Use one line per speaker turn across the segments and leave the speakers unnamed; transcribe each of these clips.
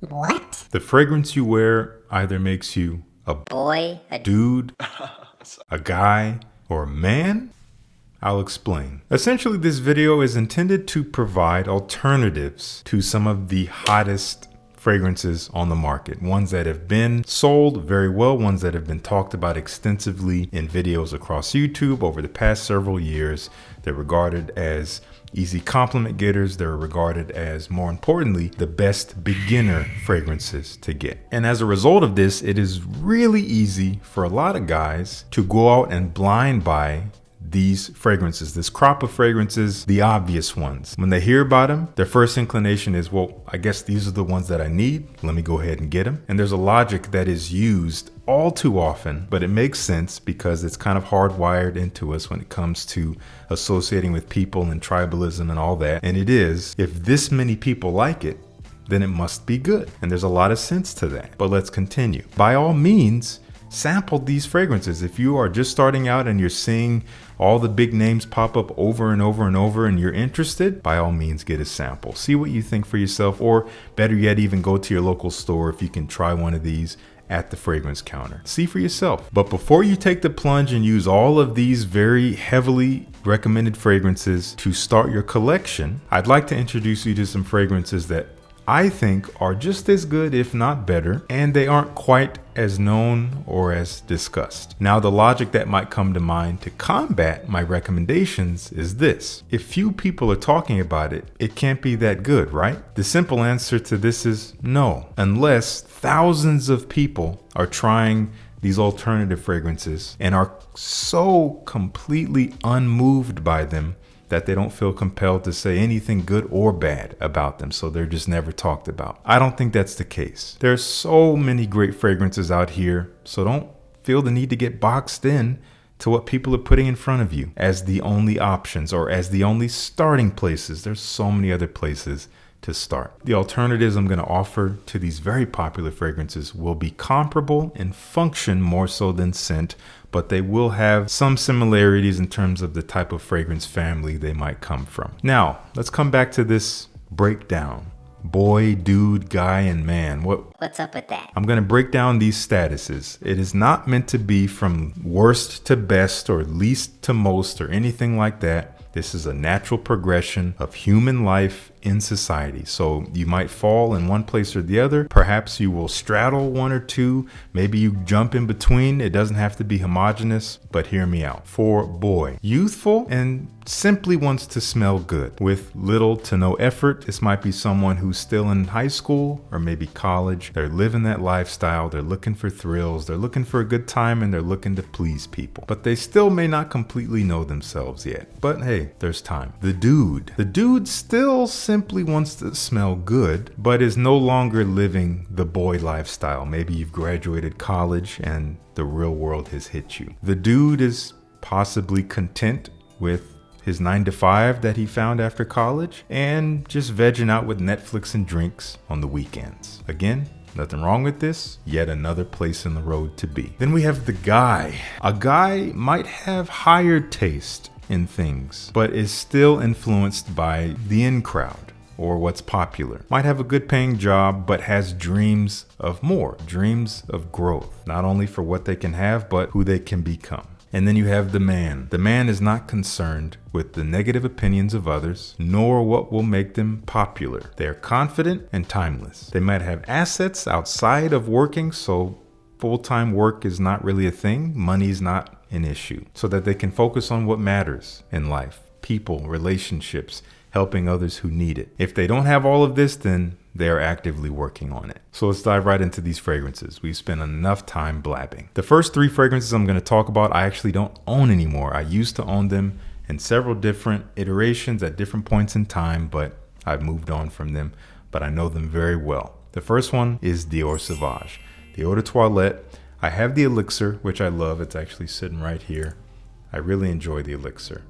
What?
The fragrance you wear either makes you a
Boy, a
dude, a guy, or a man? I'll explain. Essentially, this video is intended to provide alternatives to some of the hottest fragrances on the market. Ones that have been sold very well, ones that have been talked about extensively in videos across YouTube over the past several years. They're regarded as easy compliment getters. They're regarded as, more importantly, the best beginner fragrances to get. And as a result of this, it is really easy for a lot of guys to go out and blind buy these fragrances, this crop of fragrances, the obvious ones. When they hear about them, their first inclination is, well, I guess these are the ones that I need. Let me go ahead and get them. And there's a logic that is used all too often, but it makes sense because it's kind of hardwired into us when it comes to associating with people and tribalism and all that. And it is, if this many people like it, then it must be good. And there's a lot of sense to that. But let's continue. By all means, sample these fragrances. If you are just starting out and you're seeing all the big names pop up over and over and over and you're interested, by all means get a sample. See what you think for yourself, or better yet, even go to your local store if you can try one of these at the fragrance counter. See for yourself. But before you take the plunge and use all of these very heavily recommended fragrances to start your collection, I'd like to introduce you to some fragrances that I think are just as good, if not better, and they aren't quite as known or as discussed. Now, the logic that might come to mind to combat my recommendations is this: if few people are talking about it, it can't be that good, right? The simple answer to this is no, unless thousands of people are trying these alternative fragrances and are so completely unmoved by them that they don't feel compelled to say anything good or bad about them, so they're just never talked about. I don't think that's the case. There's so many great fragrances out here, so don't feel the need to get boxed in to what people are putting in front of you as the only options or as the only starting places. There's so many other places to start. The alternatives I'm going to offer to these very popular fragrances will be comparable in function more so than scent, but they will have some similarities in terms of the type of fragrance family they might come from. Now, let's come back to this breakdown. Boy, dude, guy, and man.
What's up with that?
I'm going to break down these statuses. It is not meant to be from worst to best or least to most or anything like that. This is a natural progression of human life in society. So you might fall in one place or the other. Perhaps you will straddle one or two. Maybe you jump in between. It doesn't have to be homogenous, but hear me out. For boy, youthful and simply wants to smell good with little to no effort. This might be someone who's still in high school or maybe college. They're living that lifestyle. They're looking for thrills. They're looking for a good time, and they're looking to please people. But they still may not completely know themselves yet. But hey, there's time. The dude still simply wants to smell good, but is no longer living the boy lifestyle. Maybe you've graduated college and the real world has hit you. The dude is possibly content with his 9-to-5 that he found after college and just vegging out with Netflix and drinks on the weekends. Again, nothing wrong with this. Yet another place in the road to be. Then we have the guy. A guy might have higher taste in things, but is still influenced by the in crowd or what's popular. Might have a good paying job, but has dreams of more, dreams of growth, not only for what they can have, but who they can become. And then you have the man. The man is not concerned with the negative opinions of others, nor what will make them popular. They are confident and timeless. They might have assets outside of working, so full-time work is not really a thing. Money is not an issue, so that they can focus on what matters in life: people, relationships, helping others who need it. If they don't have all of this, then they are actively working on it. So let's dive right into these fragrances. We've spent enough time blabbing. The first three fragrances I'm going to talk about, I actually don't own anymore. I used to own them in several different iterations at different points in time, but I've moved on from them, but I know them very well. The first one is Dior Sauvage, the Eau de Toilette. I have the Elixir, which I love. It's actually sitting right here. I really enjoy the Elixir.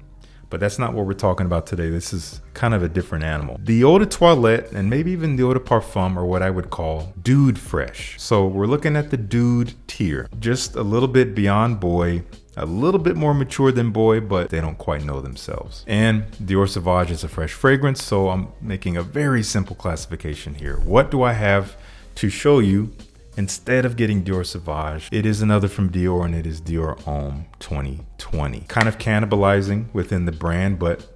But that's not what we're talking about today. This is kind of a different animal. The Eau de Toilette, and maybe even the Eau de Parfum, are what I would call dude fresh. So we're looking at the dude tier, just a little bit beyond boy, a little bit more mature than boy, but they don't quite know themselves. And Dior Sauvage is a fresh fragrance, so I'm making a very simple classification here. What do I have to show you, instead of getting Dior Sauvage, it is another from Dior, and it is Dior Homme 2020. Kind of cannibalizing within the brand, but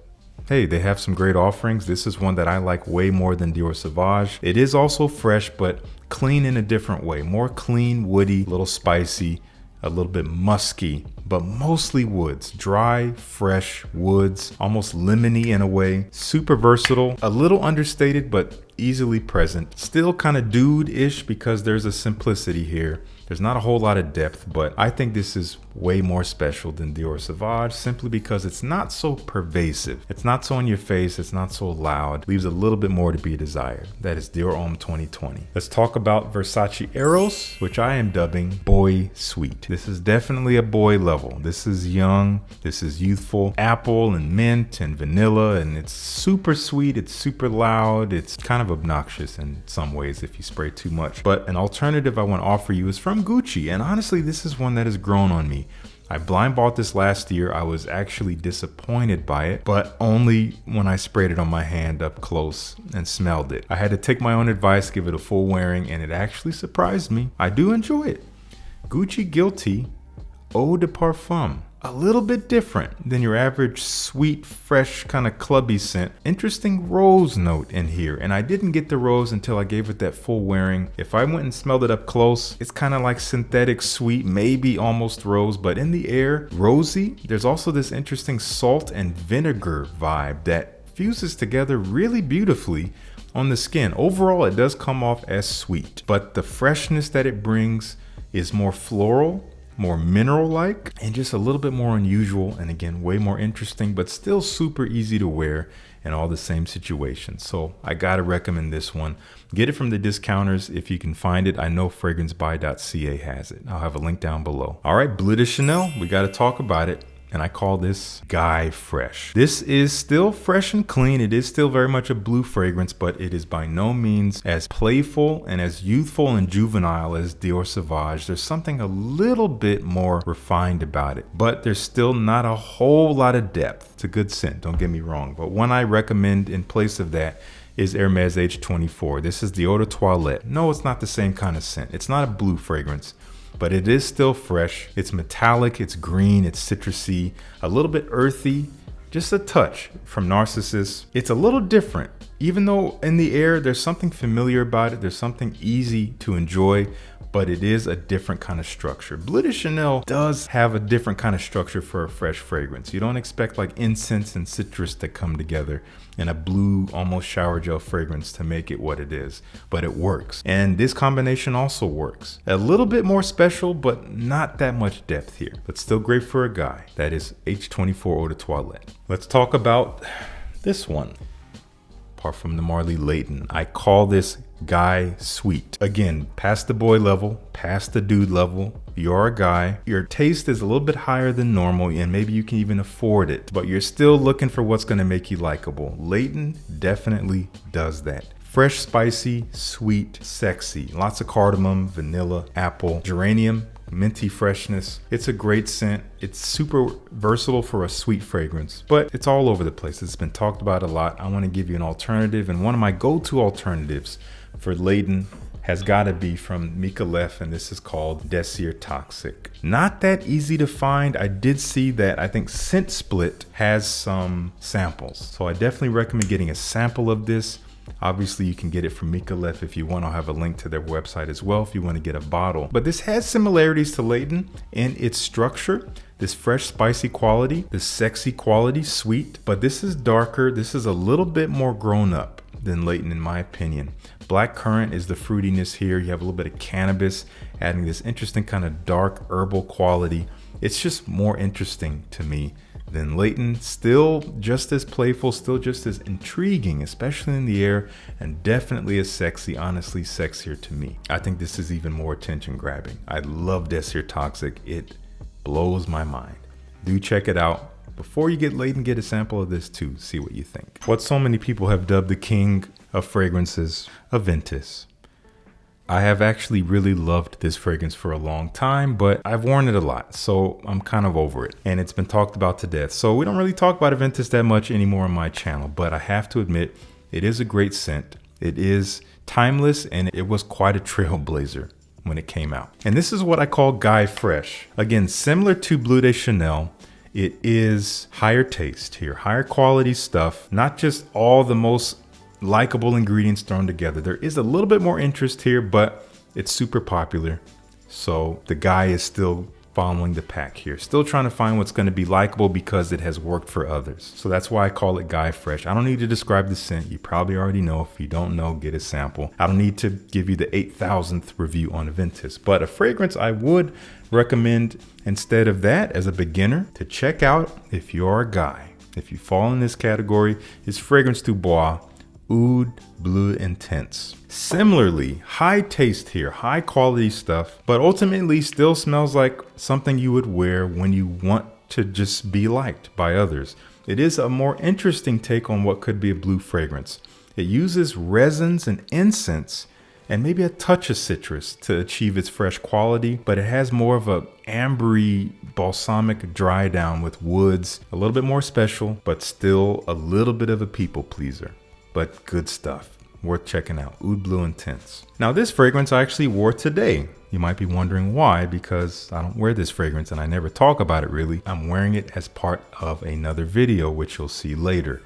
hey, they have some great offerings. This is one that I like way more than Dior Sauvage. It is also fresh, but clean in a different way. More clean, woody, a little spicy, a little bit musky, but mostly woods. Dry, fresh woods, almost lemony in a way. Super versatile, a little understated, but easily present. Still kind of dude-ish because there's a simplicity here. There's not a whole lot of depth, but I think this is way more special than Dior Sauvage simply because it's not so pervasive. It's not so in your face. It's not so loud. Leaves a little bit more to be desired. That is Dior Homme 2020. Let's talk about Versace Eros, which I am dubbing Boy Sweet. This is definitely a boy level. This is young. This is youthful. Apple and mint and vanilla, and it's super sweet. It's super loud. It's kind of obnoxious in some ways if you spray too much. But an alternative I want to offer you is from Gucci, and honestly, this is one that has grown on me. I blind bought this last year. I was actually disappointed by it, but only when I sprayed it on my hand up close and smelled it. I had to take my own advice, give it a full wearing, and it actually surprised me. I do enjoy it. Gucci Guilty Eau de Parfum. A little bit different than your average sweet, fresh, kind of clubby scent. Interesting rose note in here, and I didn't get the rose until I gave it that full wearing. If I went and smelled it up close, it's kind of like synthetic sweet, maybe almost rose, but in the air, rosy. There's also this interesting salt and vinegar vibe that fuses together really beautifully on the skin. Overall, it does come off as sweet, but the freshness that it brings is more floral, more mineral-like, and just a little bit more unusual, and again, way more interesting, but still super easy to wear in all the same situations. So I gotta recommend this one. Get it from the discounters if you can find it. I know FragranceBuy.ca has it. I'll have a link down below. All right, Bleu de Chanel, we gotta talk about it. And I call this Guy Fresh. This is still fresh and clean. It is still very much a blue fragrance, but it is by no means as playful and as youthful and juvenile as Dior Sauvage. There's something a little bit more refined about it, but there's still not a whole lot of depth. It's a good scent, don't get me wrong, but one I recommend in place of that is Hermes H24. This is the Eau de Toilette. No, it's not the same kind of scent. It's not a blue fragrance, but it is still fresh. It's metallic, it's green, it's citrusy, a little bit earthy, just a touch from Narcissus. It's a little different. Even though in the air, there's something familiar about it, there's something easy to enjoy, but it is a different kind of structure. Bleu de Chanel does have a different kind of structure for a fresh fragrance. You don't expect like incense and citrus to come together in a blue, almost shower gel fragrance to make it what it is, but it works. And this combination also works. A little bit more special, but not that much depth here, but still great for a guy. That is H24 Eau de Toilette. Let's talk about this one. Parfum de Marly Layton. I call this Guy Sweet. Again, past the boy level, past the dude level. You're a guy. Your taste is a little bit higher than normal, and maybe you can even afford it, but you're still looking for what's going to make you likable. Layton definitely does that. Fresh, spicy, sweet, sexy. Lots of cardamom, vanilla, apple, geranium, minty freshness. It's a great scent. It's super versatile for a sweet fragrance, but it's all over the place. It's been talked about a lot. I want to give you an alternative, and one of my go-to alternatives for Layton has got to be from Micallef, and this is called DesirToxic. Not that easy to find. I did see that I think Scent Split has some samples, so I definitely recommend getting a sample of this. Obviously, you can get it from Micallef if you want. I'll have a link to their website as well if you want to get a bottle. But this has similarities to Layton in its structure. This fresh, spicy quality, this sexy quality, sweet. But this is darker. This is a little bit more grown up than Layton in my opinion. Black currant is the fruitiness here. You have a little bit of cannabis, adding this interesting kind of dark herbal quality. It's just more interesting to me than Layton. Still just as playful, still just as intriguing, especially in the air, and definitely as sexy, honestly sexier to me. I think this is even more attention grabbing. I love DesirToxic. It blows my mind. Do check it out. Before you get Layton, get a sample of this too. See what you think. What so many people have dubbed the king of fragrances, Aventus. I have actually really loved this fragrance for a long time, but I've worn it a lot, so I'm kind of over it. And it's been talked about to death. So we don't really talk about Aventus that much anymore on my channel, but I have to admit, it is a great scent. It is timeless, and it was quite a trailblazer when it came out. And this is what I call Guy Fresh. Again, similar to Bleu de Chanel, it is higher taste here, higher quality stuff, not just all the most likable ingredients thrown together. There is a little bit more interest here, but it's super popular. So the guy is still following the pack here, still trying to find what's going to be likable because it has worked for others. So that's why I call it Guy Fresh. I don't need to describe the scent. You probably already know. If you don't know, get a sample. I don't need to give you the 8,000th review on Aventus, but a fragrance I would recommend instead of that as a beginner to check out if you're a guy, if you fall in this category, is Fragrance du Bois Oud Bleu Intense. Similarly, high taste here, high quality stuff, but ultimately still smells like something you would wear when you want to just be liked by others. It is a more interesting take on what could be a blue fragrance. It uses resins and incense and maybe a touch of citrus to achieve its fresh quality, but it has more of a ambery balsamic dry down with woods, a little bit more special, but still a little bit of a people pleaser. But good stuff, worth checking out. Oud Bleu Intense. Now this fragrance I actually wore today. You might be wondering why, because I don't wear this fragrance and I never talk about it really. I'm wearing it as part of another video, which you'll see later.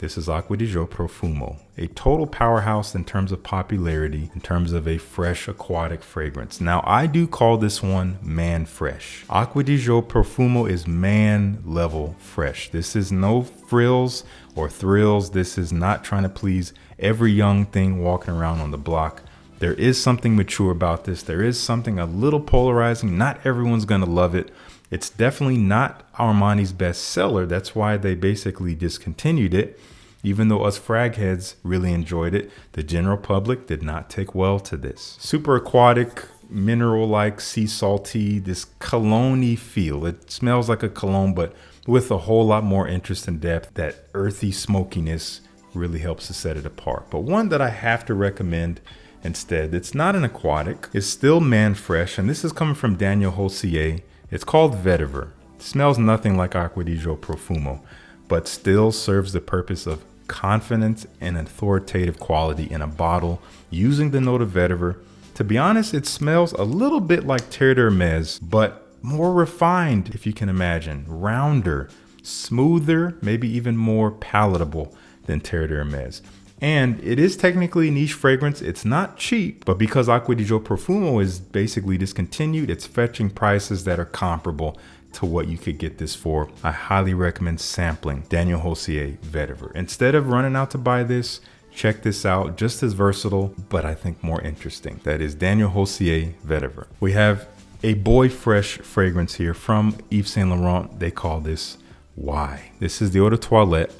This is Acqua di Gio Profumo, a total powerhouse in terms of popularity, in terms of a fresh aquatic fragrance. Now I do call this one man fresh. Acqua di Gio Profumo is man level fresh. This is no frills or thrills. This is not trying to please every young thing walking around on the block. There is something mature about this. There is something a little polarizing. Not everyone's gonna love it. It's definitely not Armani's best seller. That's why they basically discontinued it. Even though us frag heads really enjoyed it, the general public did not take well to this. Super aquatic, mineral-like, sea salty, this cologne-y feel. It smells like a cologne, but with a whole lot more interest and depth. That earthy smokiness really helps to set it apart. But one that I have to recommend instead, it's not an aquatic, it's still man fresh, and this is coming from Daniel Josier. It's called Vetiver. It smells nothing like Acqua di Gio Profumo, but still serves the purpose of confidence and authoritative quality in a bottle using the note of vetiver. To be honest, it smells a little bit like Terre d'Hermes, but more refined, if you can imagine, rounder, smoother, maybe even more palatable than Terre d'Hermes. And it is technically a niche fragrance. It's not cheap, but because Acqua di Gio Profumo is basically discontinued, it's fetching prices that are comparable to what you could get this for. I highly recommend sampling Daniel Josier Vetiver. Instead of running out to buy this, check this out. Just as versatile, but I think more interesting. That is Daniel Josier Vetiver. We have a boy fresh fragrance here from Yves Saint Laurent. They call this Y. This is the Eau de Toilette.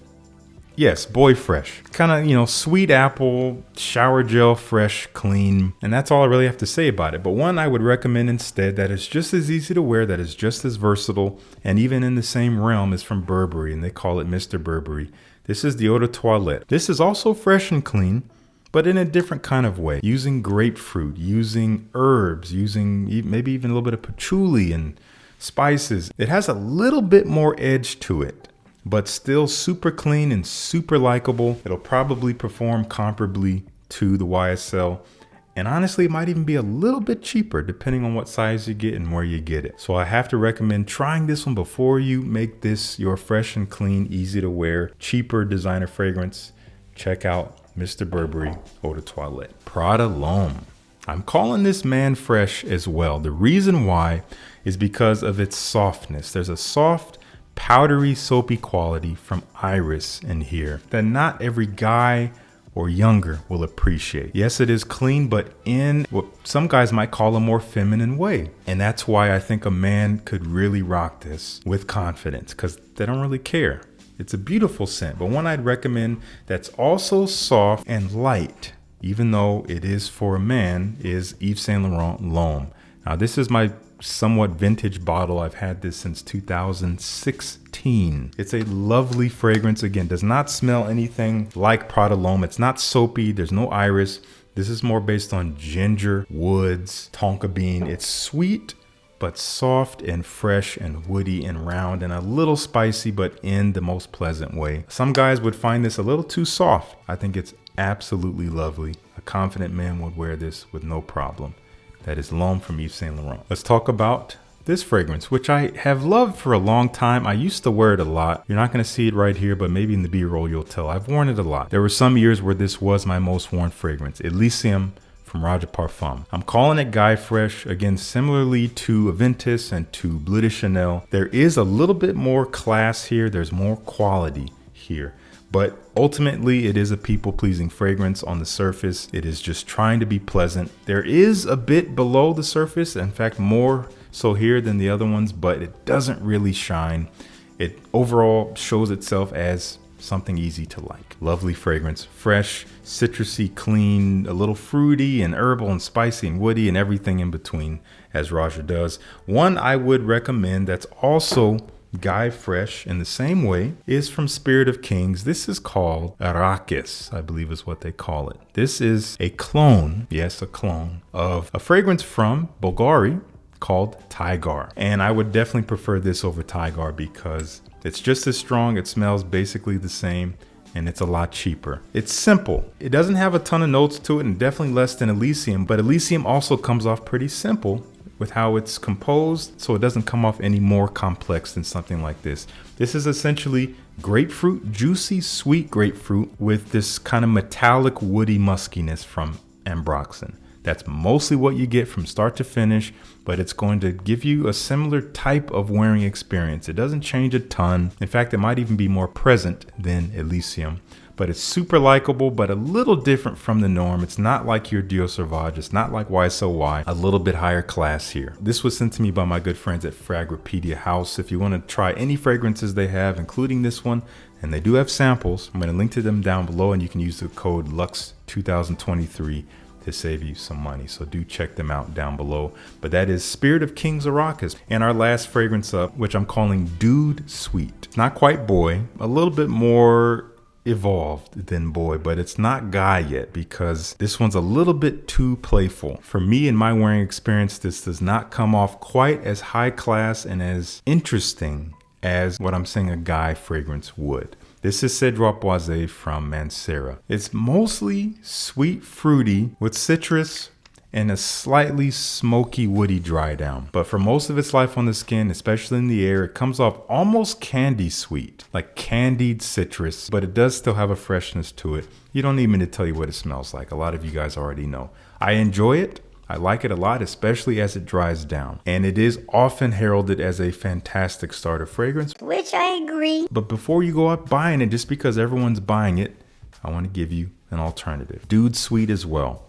Yes, boy fresh. Kind of, sweet apple, shower gel, fresh, clean. And that's all I really have to say about it. But one I would recommend instead that is just as easy to wear, that is just as versatile, and even in the same realm is from Burberry, and they call it Mr. Burberry. This is the Eau de Toilette. This is also fresh and clean, but in a different kind of way, using grapefruit, using herbs, using maybe even a little bit of patchouli and spices. It has a little bit more edge to it, but still super clean and super likable. It'll probably perform comparably to the YSL. And honestly, it might even be a little bit cheaper depending on what size you get and where you get it. So I have to recommend trying this one before you make this your fresh and clean, easy to wear, cheaper designer fragrance. Check out Mr. Burberry Eau de Toilette. Prada L'Homme. I'm calling this man fresh as well. The reason why is because of its softness. There's a soft, powdery, soapy quality from iris in here that not every guy or younger will appreciate. Yes, it is clean, but in what some guys might call a more feminine way. And that's why I think a man could really rock this with confidence, because they don't really care. It's a beautiful scent, but one I'd recommend that's also soft and light, even though it is for a man, is Yves Saint Laurent L'Homme. Now this is my somewhat vintage bottle. I've had this since 2016. It's a lovely fragrance. Again, does not smell anything like Prada L'Homme. It's not soapy. There's no iris. This is more based on ginger, woods, tonka bean. It's sweet, but soft and fresh and woody and round and a little spicy, but in the most pleasant way. Some guys would find this a little too soft. I think it's absolutely lovely. A confident man would wear this with no problem. That is L'Homme from Yves Saint Laurent. Let's talk about this fragrance, which I have loved for a long time. I used to wear it a lot. You're not going to see it right here, but maybe in the B-roll you'll tell. I've worn it a lot. There were some years where this was my most worn fragrance. Elysium from Roja Parfums. I'm calling it Guy Fresh. Again, similarly to Aventus and to Bleu de Chanel, there is a little bit more class here. There's more quality here. But ultimately, it is a people-pleasing fragrance on the surface. It is just trying to be pleasant. There is a bit below the surface, in fact, more so here than the other ones, but it doesn't really shine. It overall shows itself as something easy to like. Lovely fragrance, fresh, citrusy, clean, a little fruity and herbal and spicy and woody and everything in between, as Roja does. One I would recommend that's also Guy Fresh in the same way is from Spirit of Kings. This is called Arrakis, I believe is what they call it. This is a clone, yes, a clone of a fragrance from Bulgari called Tigar. And I would definitely prefer this over Tigar because it's just as strong. It smells basically the same and it's a lot cheaper. It's simple. It doesn't have a ton of notes to it and definitely less than Elysium, but Elysium also comes off pretty simple with how it's composed, so it doesn't come off any more complex than something like this. This is essentially grapefruit, juicy, sweet grapefruit with this kind of metallic, woody muskiness from Ambroxan. That's mostly what you get from start to finish, but it's going to give you a similar type of wearing experience. It doesn't change a ton. In fact, it might even be more present than Elysium, but it's super likable, but a little different from the norm. It's not like your Dior Sauvage. It's not like YSL, a little bit higher class here. This was sent to me by my good friends at FragBuy House. If you want to try any fragrances they have, including this one, and they do have samples, I'm going to link to them down below, and you can use the code LUX2023 to save you some money. So do check them out down below. But that is Spirit of Kings Arrakis. And our last fragrance up, which I'm calling Dude Sweet. It's not quite boy, a little bit more evolved than boy, but it's not guy yet because this one's a little bit too playful. For me in my wearing experience, this does not come off quite as high class and as interesting as what I'm saying a guy fragrance would. This is Cedroit Bois from Mancera. It's mostly sweet, fruity with citrus and a slightly smoky, woody dry down. But for most of its life on the skin, especially in the air, it comes off almost candy sweet, like candied citrus, but it does still have a freshness to it. You don't need me to tell you what it smells like. A lot of you guys already know. I enjoy it. I like it a lot, especially as it dries down. And it is often heralded as a fantastic starter fragrance.
Which I agree.
But before you go out buying it, just because everyone's buying it, I want to give you an alternative. Dude Sweet as well,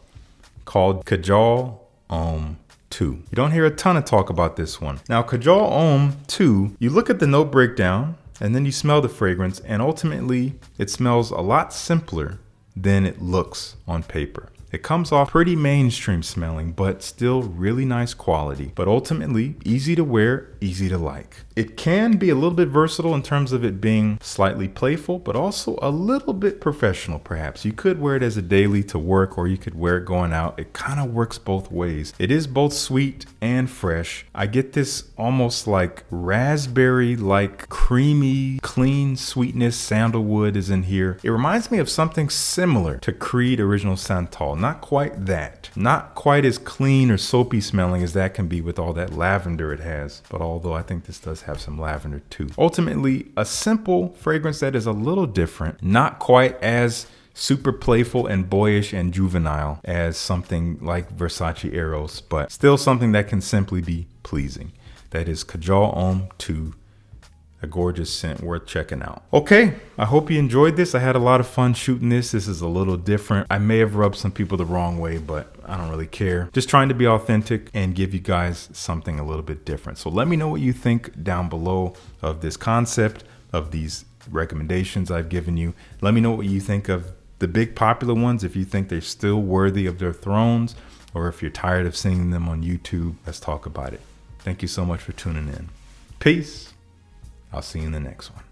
called Kajal Homme 2. You don't hear a ton of talk about this one. Now, Kajal Homme 2, you look at the note breakdown and then you smell the fragrance, and ultimately it smells a lot simpler than it looks on paper. It comes off pretty mainstream smelling, but still really nice quality. But ultimately, easy to wear, easy to like. It can be a little bit versatile in terms of it being slightly playful, but also a little bit professional perhaps. You could wear it as a daily to work, or you could wear it going out. It kind of works both ways. It is both sweet and fresh. I get this almost like raspberry, like creamy, clean sweetness. Sandalwood is in here. It reminds me of something similar to Creed Original Santal. Not quite that. Not quite as clean or soapy smelling as that can be with all that lavender it has. But although I think this does have some lavender too. Ultimately, a simple fragrance that is a little different. Not quite as super playful and boyish and juvenile as something like Versace Eros, but still something that can simply be pleasing. That is Kajal Homme 2. A gorgeous scent worth checking out. Okay, I hope you enjoyed this. I had a lot of fun shooting this. This is a little different. I may have rubbed some people the wrong way, but I don't really care. Just trying to be authentic and give you guys something a little bit different. So let me know what you think down below of this concept, of these recommendations I've given you. Let me know what you think of the big popular ones, if you think they're still worthy of their thrones, or if you're tired of seeing them on YouTube. Let's talk about it. Thank you so much for tuning in. Peace. I'll see you in the next one.